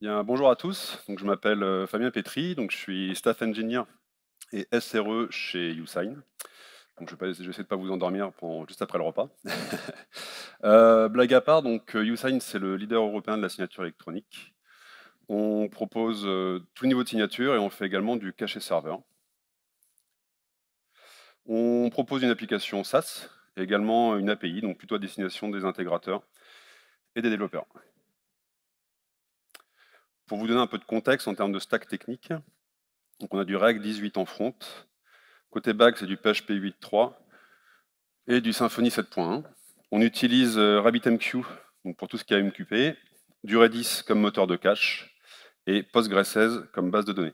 Bien, bonjour à tous, donc, je m'appelle Fabien Pétry, donc, je suis Staff Engineer et SRE chez Usign. Donc, je vais essayer de ne pas vous endormir juste après le repas. Blague à part, donc, Usign, c'est le leader européen de la signature électronique. On propose tous les niveaux de signature et on fait également du cachet serveur. On propose une application SaaS et également une API, donc plutôt à destination des intégrateurs et des développeurs. Pour vous donner un peu de contexte en termes de stack technique, donc on a du React 18 en front. Côté back, c'est du PHP 8.3 et du Symfony 7.1. On utilise RabbitMQ donc pour tout ce qui est AMQP, du Redis comme moteur de cache et Postgres comme base de données.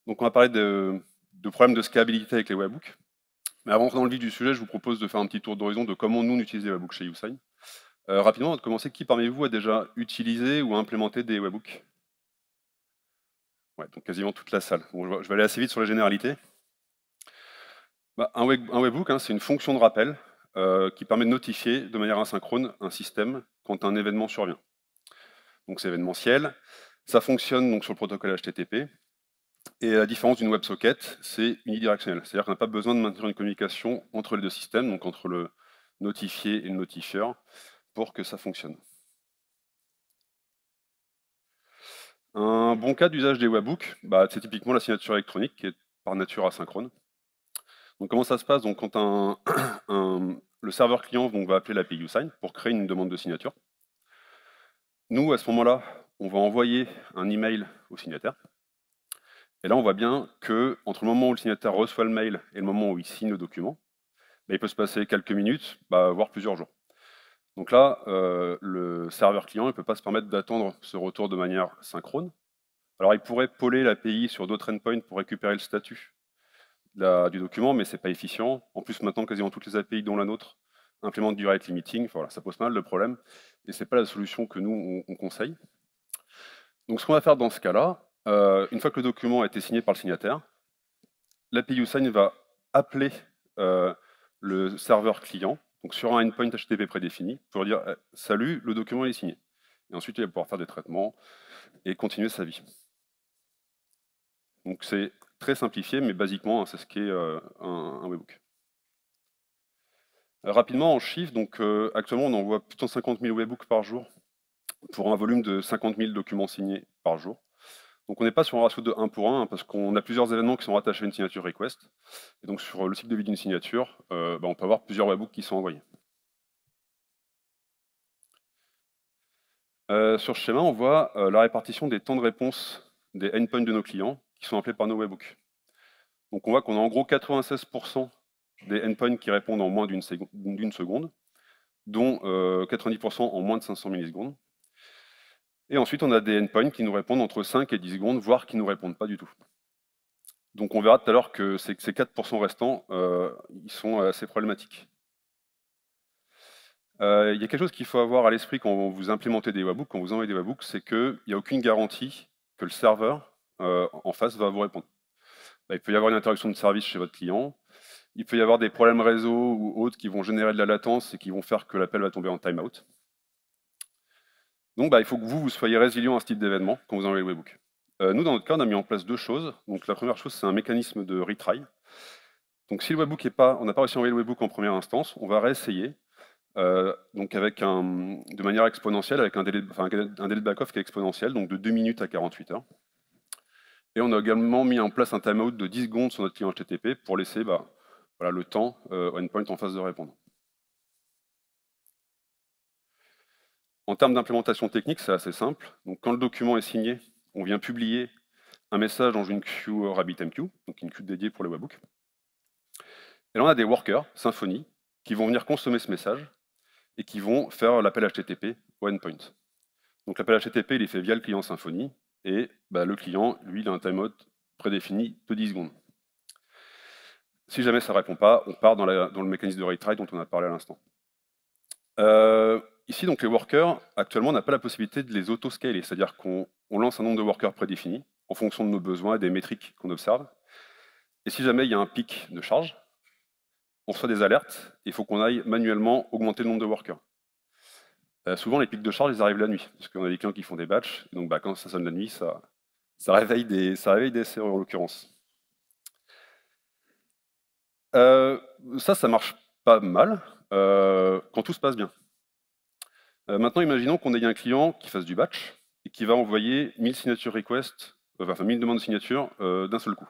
Donc on va parler de problèmes de scalabilité avec les webhooks. Mais avant d'entrer dans le vif du sujet, je vous propose de faire un petit tour d'horizon de comment nous on utilise les webhooks chez Usign. Rapidement, avant de commencer, qui parmi vous a déjà utilisé ou implémenté des webhooks? Ouais, donc quasiment toute la salle. Bon, je vais aller assez vite sur les généralités. Un webhook, c'est une fonction de rappel qui permet de notifier de manière asynchrone un système quand un événement survient. Donc c'est événementiel. Ça fonctionne donc sur le protocole HTTP. Et à la différence d'une WebSocket, c'est unidirectionnel. C'est-à-dire qu'on n'a pas besoin de maintenir une communication entre les deux systèmes, donc entre le notifié et le notifieur, pour que ça fonctionne. Un bon cas d'usage des webhooks, c'est typiquement la signature électronique qui est par nature asynchrone. Donc comment ça se passe? Donc, quand le serveur client va appeler l'API Usign pour créer une demande de signature. Nous, à ce moment-là, on va envoyer un email au signataire. Et là, on voit bien que entre le moment où le signataire reçoit le mail et le moment où il signe le document, il peut se passer quelques minutes, voire plusieurs jours. Donc là, le serveur client ne peut pas se permettre d'attendre ce retour de manière synchrone. Alors, il pourrait poller l'API sur d'autres endpoints pour récupérer le statut du document, mais c'est pas efficient. En plus, maintenant, quasiment toutes les API, dont la nôtre, implémentent du rate limiting. Voilà, ça pose pas mal de problèmes. Et c'est pas la solution que nous, on conseille. Donc, ce qu'on va faire dans ce cas-là, une fois que le document a été signé par le signataire, l'API Usign va appeler le serveur client, donc sur un endpoint HTTP prédéfini, pour dire salut, le document est signé. Et ensuite, il va pouvoir faire des traitements et continuer sa vie. Donc, c'est très simplifié, mais basiquement, c'est ce qu'est un webhook. Rapidement, en chiffres, donc actuellement, on envoie plus de 50 000 webhooks par jour pour un volume de 50 000 documents signés par jour. Donc on n'est pas sur un ratio de 1 pour 1, parce qu'on a plusieurs événements qui sont rattachés à une signature request. Et donc sur le cycle de vie d'une signature, on peut avoir plusieurs webhooks qui sont envoyés. Sur ce schéma, on voit la répartition des temps de réponse des endpoints de nos clients qui sont appelés par nos webhooks. Donc on voit qu'on a en gros 96% des endpoints qui répondent en moins d'une seconde, dont 90% en moins de 500 millisecondes. Et ensuite, on a des endpoints qui nous répondent entre 5 et 10 secondes, voire qui ne nous répondent pas du tout. Donc on verra tout à l'heure que ces 4% restants, ils sont assez problématiques. Il y a quelque chose qu'il faut avoir à l'esprit quand vous implémentez des webhooks, quand vous envoyez des webhooks, c'est qu'il n'y a aucune garantie que le serveur en face va vous répondre. Il peut y avoir une interruption de service chez votre client, il peut y avoir des problèmes réseau ou autres qui vont générer de la latence et qui vont faire que l'appel va tomber en timeout. Donc il faut que vous soyez résilient à ce type d'événement quand vous envoyez le webhook. Nous, dans notre cas, on a mis en place deux choses. Donc la première chose, c'est un mécanisme de retry. Donc si le webhook on n'a pas réussi à envoyer le webhook en première instance, on va réessayer donc de manière exponentielle, avec un délai de back-off qui est exponentiel, donc de 2 minutes à 48 heures. Et on a également mis en place un timeout de 10 secondes sur notre client HTTP pour laisser le temps au endpoint en phase de répondre. En termes d'implémentation technique, c'est assez simple. Donc, quand le document est signé, on vient publier un message dans une queue RabbitMQ, donc une queue dédiée pour les webhooks. Et là, on a des workers, Symfony, qui vont venir consommer ce message et qui vont faire l'appel HTTP au endpoint. Donc l'appel HTTP, il est fait via le client Symfony, et bah, le client, lui, il a un timeout prédéfini de 10 secondes. Si jamais ça ne répond pas, on part dans le mécanisme de retry dont on a parlé à l'instant. Ici, donc, les workers, actuellement, on n'a pas la possibilité de les auto-scaler, c'est-à-dire qu'on lance un nombre de workers prédéfini en fonction de nos besoins et des métriques qu'on observe. Et si jamais il y a un pic de charge, on reçoit des alertes, et il faut qu'on aille manuellement augmenter le nombre de workers. Souvent, les pics de charge, ils arrivent la nuit, parce qu'on a des clients qui font des batchs, et donc bah, quand ça sonne la nuit, ça réveille des serveurs en l'occurrence. Ça marche pas mal quand tout se passe bien. Maintenant, imaginons qu'on ait un client qui fasse du batch et qui va envoyer 1000 signature requests, enfin 1000 demandes de signature d'un seul coup.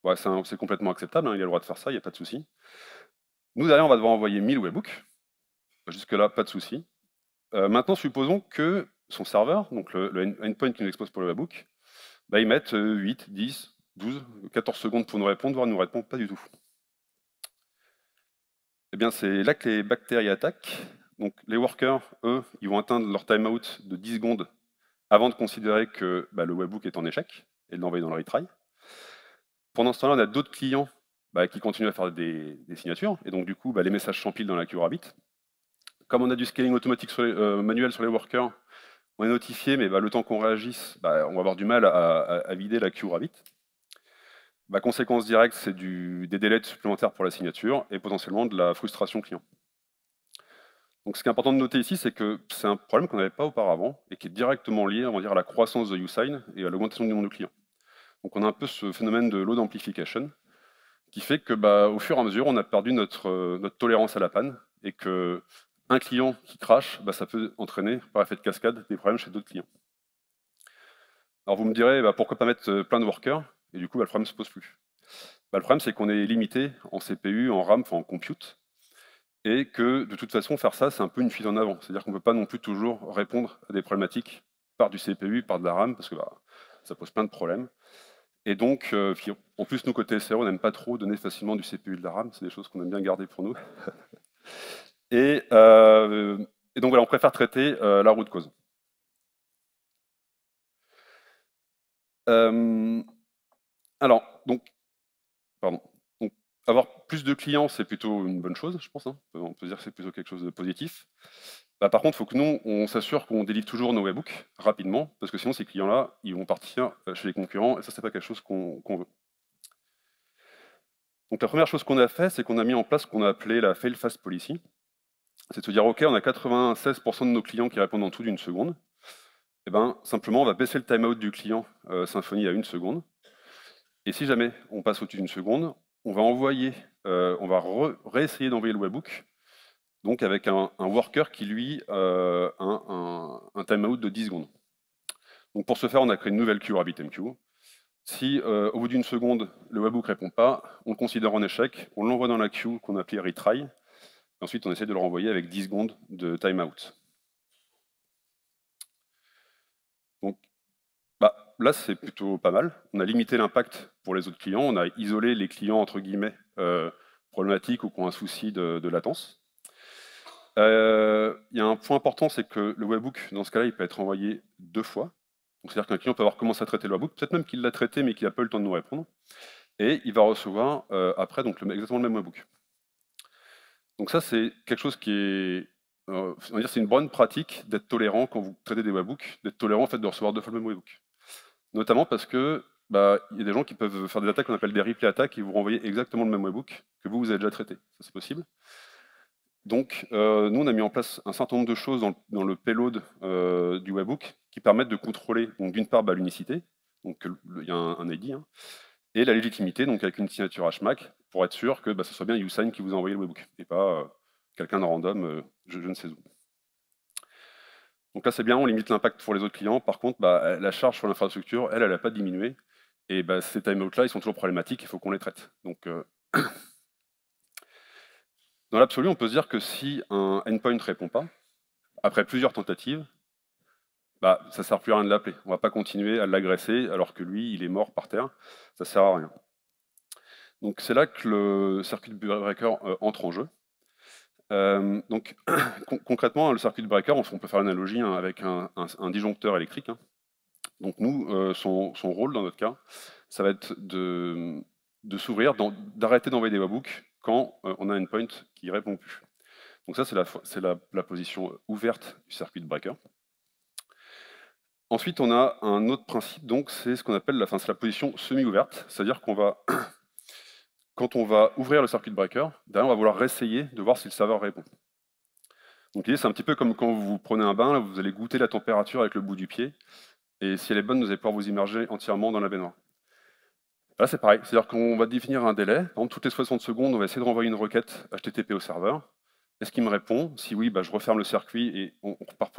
Ouais, c'est complètement acceptable, hein, il a le droit de faire ça, il n'y a pas de souci. Nous, derrière, on va devoir envoyer 1000 webhooks. Jusque-là, pas de souci. Maintenant, supposons que son serveur, donc le endpoint qui nous expose pour le webhook, bah, il mette 8, 10, 12, 14 secondes pour nous répondre, voire ne nous répond pas du tout. Eh bien, c'est là que les bactéries attaquent. Donc, les workers, eux, ils vont atteindre leur timeout de 10 secondes avant de considérer que bah, le webhook est en échec et de l'envoyer dans le retry. Pendant ce temps-là, on a d'autres clients bah, qui continuent à faire des signatures, et donc du coup, bah, les messages s'empilent dans la queue Rabbit. Comme on a du scaling automatique manuel sur les workers, on est notifié, mais bah, le temps qu'on réagisse, bah, on va avoir du mal à vider la queue Rabbit. Bah, conséquence directe, c'est des délais supplémentaires pour la signature et potentiellement de la frustration client. Donc ce qui est important de noter ici, c'est que c'est un problème qu'on n'avait pas auparavant et qui est directement lié, on va dire, à la croissance de Usign et à l'augmentation du nombre de clients. Donc on a un peu ce phénomène de load amplification qui fait que bah, au fur et à mesure, on a perdu notre tolérance à la panne et que un client qui crache, bah, ça peut entraîner par effet de cascade des problèmes chez d'autres clients. Alors vous me direz, bah, pourquoi pas mettre plein de workers? Et du coup, bah, le problème ne se pose plus. Bah, le problème, c'est qu'on est limité en CPU, en RAM, enfin en compute, et que de toute façon, faire ça, c'est un peu une fuite en avant. C'est-à-dire qu'on ne peut pas non plus toujours répondre à des problématiques par du CPU, par de la RAM, parce que bah, ça pose plein de problèmes. Et donc, en plus, nous, côté SRE, on n'aime pas trop donner facilement du CPU et de la RAM, c'est des choses qu'on aime bien garder pour nous. Et donc voilà, on préfère traiter la root cause. Alors, donc, pardon. Donc, avoir plus de clients, c'est plutôt une bonne chose, je pense, hein. On peut dire que c'est plutôt quelque chose de positif. Bah, par contre, il faut que nous, on s'assure qu'on délivre toujours nos webhooks rapidement, parce que sinon, ces clients-là, ils vont partir chez les concurrents, et ça, c'est pas quelque chose qu'on veut. Donc, la première chose qu'on a fait, c'est qu'on a mis en place ce qu'on a appelé la fail fast policy. C'est de se dire, OK, on a 96% de nos clients qui répondent en tout d'une seconde. Et ben, simplement, on va baisser le timeout du client Symfony à 1 seconde. Et si jamais on passe au-dessus d'une seconde, on va envoyer, on va réessayer d'envoyer le webhook, donc avec un worker qui, lui, a un timeout de 10 secondes. Donc pour ce faire, on a créé une nouvelle queue RabbitMQ. Si au bout d'une seconde, le webhook ne répond pas, on le considère en échec, on l'envoie dans la queue qu'on appelle retry, et ensuite on essaie de le renvoyer avec 10 secondes de timeout. Donc bah, là, c'est plutôt pas mal. On a limité l'impact pour les autres clients, on a isolé les clients, entre guillemets, problématiques ou qui ont un souci de latence. Il y a un point important, c'est que le webhook, dans ce cas-là, il peut être envoyé 2 fois. C'est-à-dire qu'un client peut avoir commencé à traiter le webhook, peut-être même qu'il l'a traité, mais qu'il n'a pas eu le temps de nous répondre. Et il va recevoir après donc, exactement le même webhook. Donc ça, c'est quelque chose qui est... on va dire c'est une bonne pratique d'être tolérant quand vous traitez des webhooks, d'être tolérant en fait de recevoir 2 fois le même webhook. Notamment parce que bah, y a des gens qui peuvent faire des attaques qu'on appelle des replay attaques et vous renvoyer exactement le même webhook que vous avez déjà traité. Ça, c'est possible. Donc, nous, on a mis en place un certain nombre de choses dans le payload du webhook qui permettent de contrôler, donc d'une part, bah, l'unicité, donc il y a un ID, hein, et la légitimité, donc avec une signature HMAC, pour être sûr que bah, ce soit bien Usign qui vous a envoyé le webhook, et pas quelqu'un de random, je ne sais où. Donc là, c'est bien, on limite l'impact pour les autres clients. Par contre, bah, la charge sur l'infrastructure, elle n'a pas diminué. Et bah, ces timeouts-là, ils sont toujours problématiques, il faut qu'on les traite. Donc, dans l'absolu, on peut se dire que si un endpoint ne répond pas, après plusieurs tentatives, bah, ça ne sert plus à rien de l'appeler. On ne va pas continuer à l'agresser alors que lui, il est mort par terre. Ça ne sert à rien. Donc c'est là que le circuit breaker entre en jeu. Donc concrètement, le circuit breaker, on peut faire l'analogie avec un disjoncteur électrique. Hein. Donc nous, son rôle dans notre cas, ça va être de s'ouvrir, d'arrêter d'envoyer des webhooks quand on a un endpoint qui répond plus. Donc ça, c'est la position ouverte du circuit breaker. Ensuite, on a un autre principe, donc c'est ce qu'on appelle c'est la position semi-ouverte, c'est-à-dire qu'on va, quand on va ouvrir le circuit breaker, derrière on va vouloir réessayer de voir si le serveur répond. Donc l'idée, c'est un petit peu comme quand vous prenez un bain, là, vous allez goûter la température avec le bout du pied, et si elle est bonne, vous allez pouvoir vous immerger entièrement dans la baignoire. Là, c'est pareil, c'est-à-dire qu'on va définir un délai. Par exemple, toutes les 60 secondes, on va essayer de renvoyer une requête HTTP au serveur. Est-ce qu'il me répond? Si oui, je referme le circuit et on repart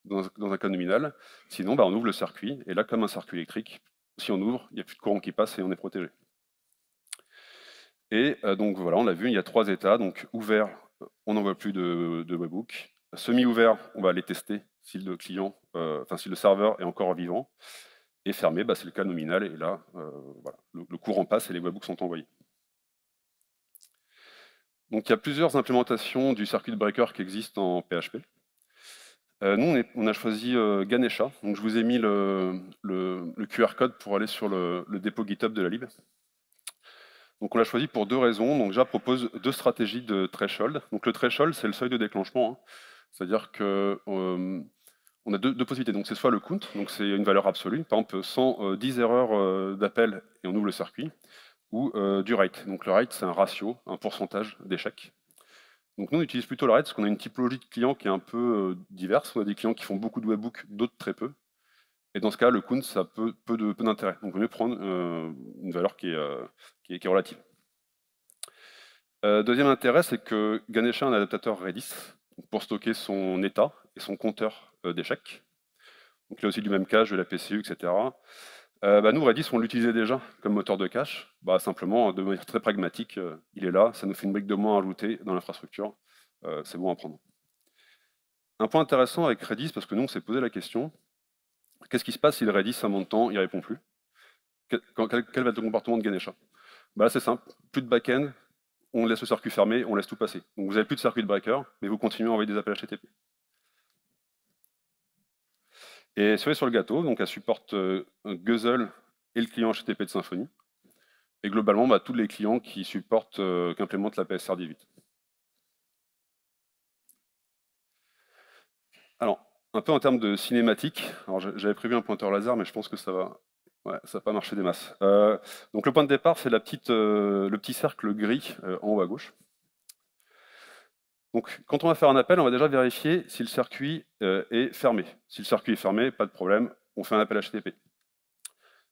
dans un cas nominal. Sinon, on ouvre le circuit, et là, comme un circuit électrique, si on ouvre, il n'y a plus de courant qui passe et on est protégé. Et donc voilà, on l'a vu, il y a 3 états. Donc ouvert, on n'envoie plus de webhook. Semi-ouvert, on va aller tester si le si le serveur est encore vivant. Et fermé, c'est le cas nominal, et là, voilà, le courant passe et les webhooks sont envoyés. Donc il y a plusieurs implémentations du circuit breaker qui existent en PHP. Nous, on a choisi Ganesha. Donc je vous ai mis le QR code pour aller sur le dépôt GitHub de la lib. Donc on l'a choisi pour 2 raisons. Donc déjà, propose 2 stratégies de threshold. Donc le threshold, c'est le seuil de déclenchement, hein. C'est-à-dire que on a deux possibilités. Donc c'est soit le count, donc c'est une valeur absolue, par exemple 110 erreurs d'appel et on ouvre le circuit, ou du rate. Donc le rate, c'est un ratio, un pourcentage d'échecs. Donc nous, on utilise plutôt le rate parce qu'on a une typologie de clients qui est un peu diverse. On a des clients qui font beaucoup de webhooks, d'autres très peu. Et dans ce cas, le count, ça a peu d'intérêt. Donc il vaut mieux prendre une valeur qui est relative. Deuxième intérêt, c'est que Ganesha a un adaptateur Redis pour stocker son état et son compteur d'échecs. Donc il a aussi du même cache, de la PCU, etc. Nous, Redis, on l'utilisait déjà comme moteur de cache. Simplement, de manière très pragmatique, il est là, ça nous fait une brique de moins à ajouter dans l'infrastructure. C'est bon à prendre. Un point intéressant avec Redis, parce que nous, on s'est posé la question, qu'est-ce qui se passe si le Redis, à un moment de temps, il ne répond plus? Quel va être le comportement de Ganesha? C'est simple, plus de back-end, on laisse le circuit fermé, on laisse tout passer. Donc vous n'avez plus de circuit de breaker, mais vous continuez à envoyer des appels HTTP. Et cerise sur le gâteau, donc elle supporte Guzzle et le client HTTP de Symfony. Et globalement, tous les clients qui supportent, qui implémentent la PSR 18. Alors, un peu en termes de cinématique, alors j'avais prévu un pointeur laser, mais je pense que ça va pas marcher des masses. Donc le point de départ, c'est le petit cercle gris en haut à gauche. Donc quand on va faire un appel, on va déjà vérifier si le circuit est fermé. Si le circuit est fermé, pas de problème, on fait un appel HTTP.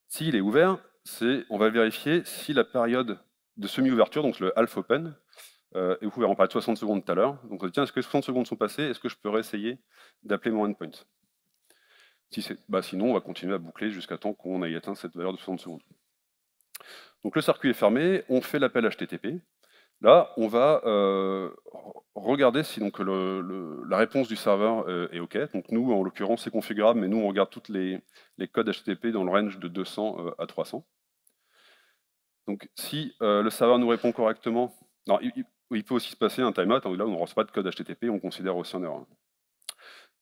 S'il est ouvert, on va vérifier si la période de semi-ouverture, donc le half open, est ouvert. On parlait de 60 secondes tout à l'heure. Donc on dit, tiens, est-ce que 60 secondes sont passées? Est-ce que je peux réessayer d'appeler mon endpoint? Sinon, on va continuer à boucler jusqu'à temps qu'on ait atteint cette valeur de 60 secondes. Donc le circuit est fermé, on fait l'appel HTTP. Là, on va regarder si donc, la réponse du serveur est OK. Donc nous, en l'occurrence, c'est configurable, mais nous, on regarde tous les codes HTTP dans le range de 200 à 300. Donc si le serveur nous répond correctement, non, il peut aussi se passer un timeout, là on ne reçoit pas de code HTTP, on considère aussi en erreur.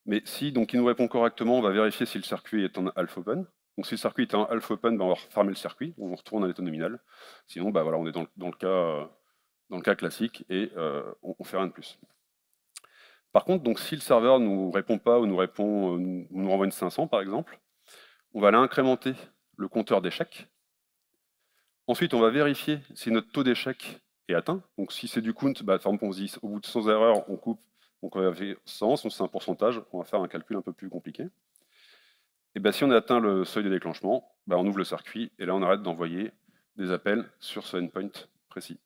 Mais si donc, il nous répond correctement, on va vérifier si le circuit est en half open. Donc si le circuit est en half open, on va refermer le circuit, on retourne à l'état nominal. Sinon, voilà, on est dans le cas classique et on ne fait rien de plus. Par contre, donc, si le serveur ne nous répond pas ou nous renvoie une 500 par exemple, on va aller incrémenter le compteur d'échecs. Ensuite, on va vérifier si notre taux d'échec est atteint. Donc si c'est du count, par exemple, on se dit au bout de 100 erreurs, on coupe. Donc on va faire 100, c'est un pourcentage, on va faire un calcul un peu plus compliqué. Et si on a atteint le seuil de déclenchement, on ouvre le circuit et là on arrête d'envoyer des appels sur ce endpoint précis.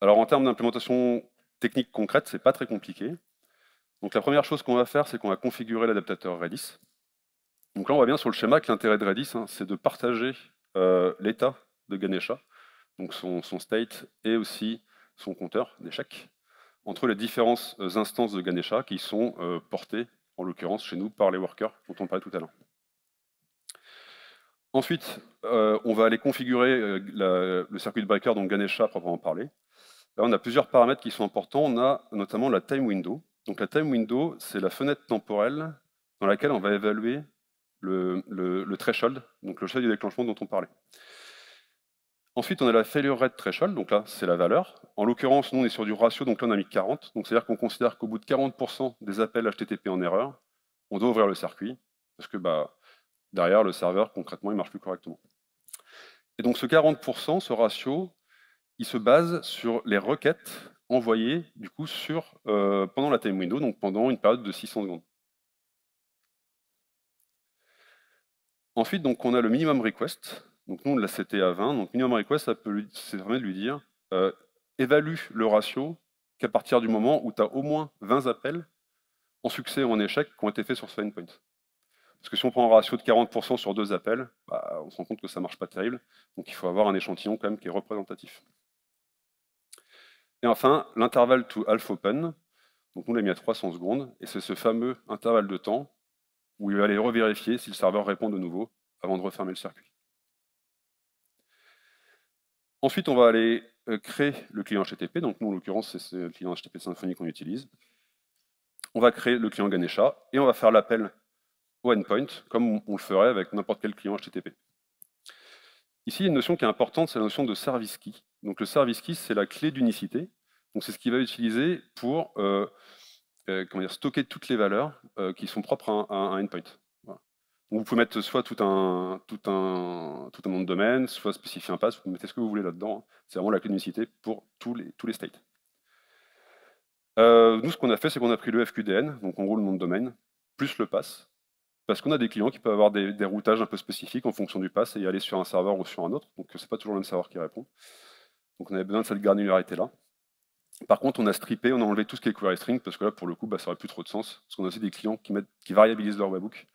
Alors en termes d'implémentation technique concrète, c'est pas très compliqué. Donc la première chose qu'on va faire, c'est qu'on va configurer l'adaptateur Redis. Donc là on voit bien sur le schéma que l'intérêt de Redis, c'est de partager l'état de Ganesha, donc son state et aussi son compteur d'échecs, entre les différentes instances de Ganesha qui sont portées, en l'occurrence chez nous, par les workers dont on parlait tout à l'heure. Ensuite, on va aller configurer le circuit breaker, donc Ganesha proprement parlé. Là, on a plusieurs paramètres qui sont importants. On a notamment la time window. Donc la time window, c'est la fenêtre temporelle dans laquelle on va évaluer le threshold, donc le seuil de déclenchement dont on parlait. Ensuite, on a la failure rate threshold, donc là, c'est la valeur. En l'occurrence, nous, on est sur du ratio, donc là, on a mis 40. Donc, c'est-à-dire qu'on considère qu'au bout de 40% des appels HTTP en erreur, on doit ouvrir le circuit, parce que derrière, le serveur, concrètement, il ne marche plus correctement. Et donc, ce 40%, ce ratio, il se base sur les requêtes envoyées, du coup, pendant la time window, donc pendant une période de 600 secondes. Ensuite, donc, on a le minimum request. Donc nous, on l'a seté à 20. Donc minimum request, ça permet de lui dire évalue le ratio qu'à partir du moment où tu as au moins 20 appels en succès ou en échec qui ont été faits sur ce endpoint. Parce que si on prend un ratio de 40% sur 2 appels, on se rend compte que ça ne marche pas terrible. Donc il faut avoir un échantillon quand même qui est représentatif. Et enfin, l'intervalle to half open. Donc nous, on l'a mis à 300 secondes. Et c'est ce fameux intervalle de temps où il va aller revérifier si le serveur répond de nouveau avant de refermer le circuit. Ensuite, on va aller créer le client HTTP. Donc nous, en l'occurrence, c'est le client HTTP Symfony qu'on utilise. On va créer le client Ganesha et on va faire l'appel au endpoint comme on le ferait avec n'importe quel client HTTP. Ici, il y a une notion qui est importante, c'est la notion de service key. Donc le service key, c'est la clé d'unicité. Donc c'est ce qu'il va utiliser pour stocker toutes les valeurs qui sont propres à un endpoint. Voilà. Donc vous pouvez mettre soit tout un nom de domaine, soit spécifier un pass, vous mettez ce que vous voulez là-dedans. Hein. C'est vraiment la clé d'unicité pour tous les states. Nous, ce qu'on a fait, c'est qu'on a pris le FQDN, donc en gros le nom de domaine, plus le pass, parce qu'on a des clients qui peuvent avoir des routages un peu spécifiques en fonction du pass et y aller sur un serveur ou sur un autre, donc c'est pas toujours le même serveur qui répond. Donc on avait besoin de cette granularité-là. Par contre, on a strippé, on a enlevé tout ce qui est query string, parce que là, pour le coup, ça aurait plus trop de sens, parce qu'on a aussi des clients qui variabilisent leur webhook,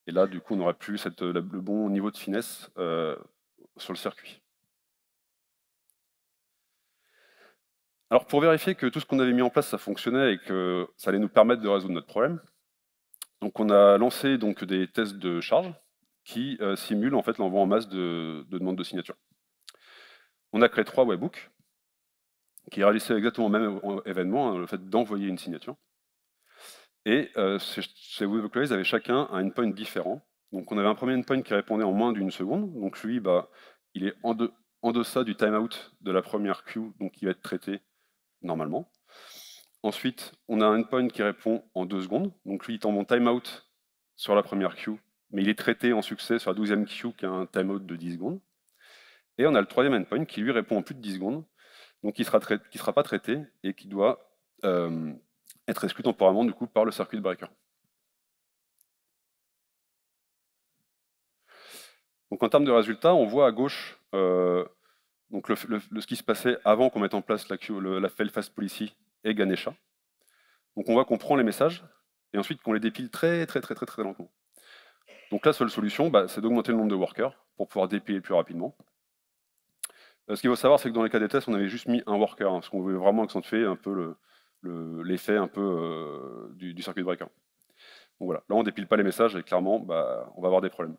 et là, du coup, on n'aurait plus le bon niveau de finesse sur le circuit. Alors, pour vérifier que tout ce qu'on avait mis en place, ça fonctionnait et que ça allait nous permettre de résoudre notre problème, donc on a lancé donc, des tests de charge qui simulent en fait l'envoi en masse de demandes de signature. On a créé 3 webhooks qui réalissaient exactement le même événement, hein, le fait d'envoyer une signature. Et ces webhooks-là, ils avaient chacun un endpoint différent. Donc on avait un premier endpoint qui répondait en moins d'une seconde. Donc lui, il est en deçà du timeout de la première queue, donc il va être traité normalement. Ensuite, on a un endpoint qui répond en 2 secondes. Donc lui, il tombe en timeout sur la première queue, mais il est traité en succès sur la 12e queue qui a un timeout de 10 secondes. Et on a le troisième endpoint qui lui répond en plus de 10 secondes, donc qui sera pas traité et qui doit être exclu temporairement du coup par le circuit breaker. Donc en termes de résultats, on voit à gauche donc ce qui se passait avant qu'on mette en place la fail-fast policy et Ganesha. Donc on voit qu'on prend les messages et ensuite qu'on les dépile très lentement. Donc la seule solution, c'est d'augmenter le nombre de workers pour pouvoir dépiler plus rapidement. Ce qu'il faut savoir, c'est que dans les cas des tests, on avait juste mis un worker, hein, parce qu'on voulait vraiment accentuer un peu l'effet un peu du circuit breaker. Donc voilà, là on dépile pas les messages et clairement, on va avoir des problèmes.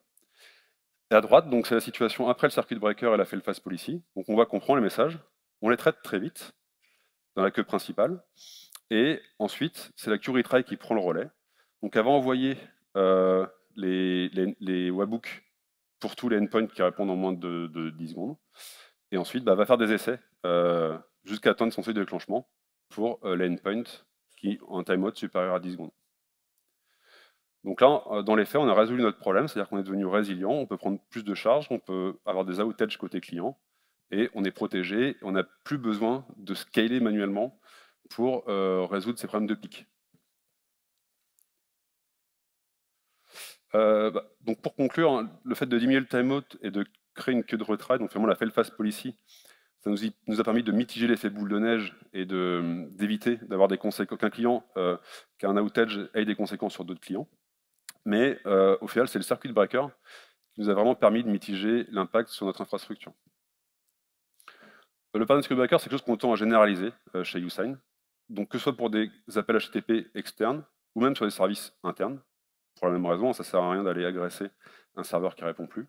Et à droite, donc c'est la situation après le circuit breaker et la fail-fast policy. Donc on voit qu'on prend les messages, on les traite très vite dans la queue principale, et ensuite c'est la queue retry qui prend le relais. Donc elle va envoyer les webhooks pour tous les endpoints qui répondent en moins de 10 secondes, et ensuite va faire des essais jusqu'à atteindre son seuil de déclenchement pour les endpoints qui ont un timeout supérieur à 10 secondes. Donc là, dans les faits, on a résolu notre problème, c'est-à-dire qu'on est devenu résilient, on peut prendre plus de charges, on peut avoir des outages côté client, et on est protégé, on n'a plus besoin de scaler manuellement pour résoudre ces problèmes de pic. Donc pour conclure, hein, le fait de diminuer le timeout et de créer une queue de retry, donc vraiment la fail-fast policy, ça nous a permis de mitiger l'effet boule de neige et d'éviter d'avoir des conséquences qu'un client qui a un outage ait des conséquences sur d'autres clients. Mais au final, c'est le circuit breaker qui nous a vraiment permis de mitiger l'impact sur notre infrastructure. Le pattern circuit breaker, c'est quelque chose qu'on tend à généraliser chez Usign. Donc que ce soit pour des appels HTTP externes ou même sur des services internes. Pour la même raison, ça ne sert à rien d'aller agresser un serveur qui ne répond plus.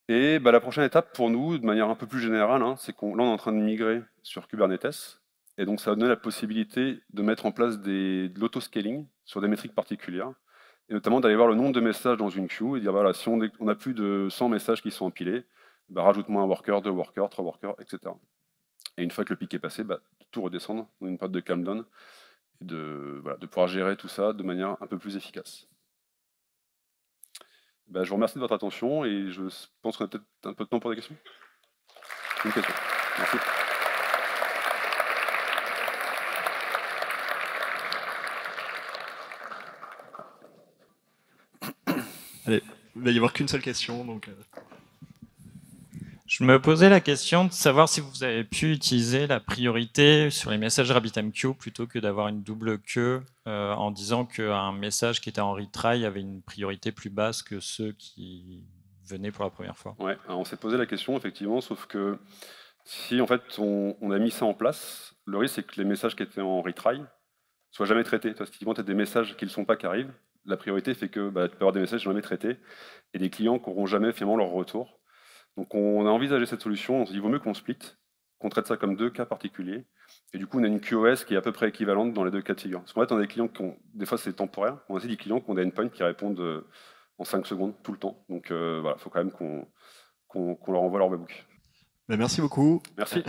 Et la prochaine étape pour nous, de manière un peu plus générale, hein, c'est qu'on est en train de migrer sur Kubernetes. Et donc, ça va donner la possibilité de mettre en place de l'autoscaling sur des métriques particulières, et notamment d'aller voir le nombre de messages dans une queue et dire, voilà, si on a plus de 100 messages qui sont empilés, bah, rajoute-moi un worker, 2 workers, 3 workers, etc. Et une fois que le pic est passé, bah, tout redescendre dans une période de calm down, et voilà, de pouvoir gérer tout ça de manière un peu plus efficace. Bah, je vous remercie de votre attention et je pense qu'on a peut-être un peu de temps pour des questions. Une question. Merci. Allez, il va y avoir qu'une seule question, donc. Je me posais la question de savoir si vous avez pu utiliser la priorité sur les messages RabbitMQ plutôt que d'avoir une double queue en disant qu'un message qui était en retry avait une priorité plus basse que ceux qui venaient pour la première fois. Ouais, alors on s'est posé la question effectivement, sauf que si en fait on a mis ça en place, le risque c'est que les messages qui étaient en retry soient jamais traités. Parce que tu as des messages qui ne le sont pas qui arrivent, la priorité fait que bah, tu peux avoir des messages jamais traités et des clients qui n'auront jamais finalement leur retour. Donc on a envisagé cette solution, on s'est dit il vaut mieux qu'on split, qu'on traite ça comme deux cas particuliers, et du coup on a une QoS qui est à peu près équivalente dans les deux cas de figure. Parce qu'en fait on a des clients qui ont, des fois c'est temporaire, on a aussi des clients qui ont des endpoints qui répondent en 5 secondes tout le temps. Donc voilà, il faut quand même qu'on leur envoie leur webbook. Merci beaucoup. Merci.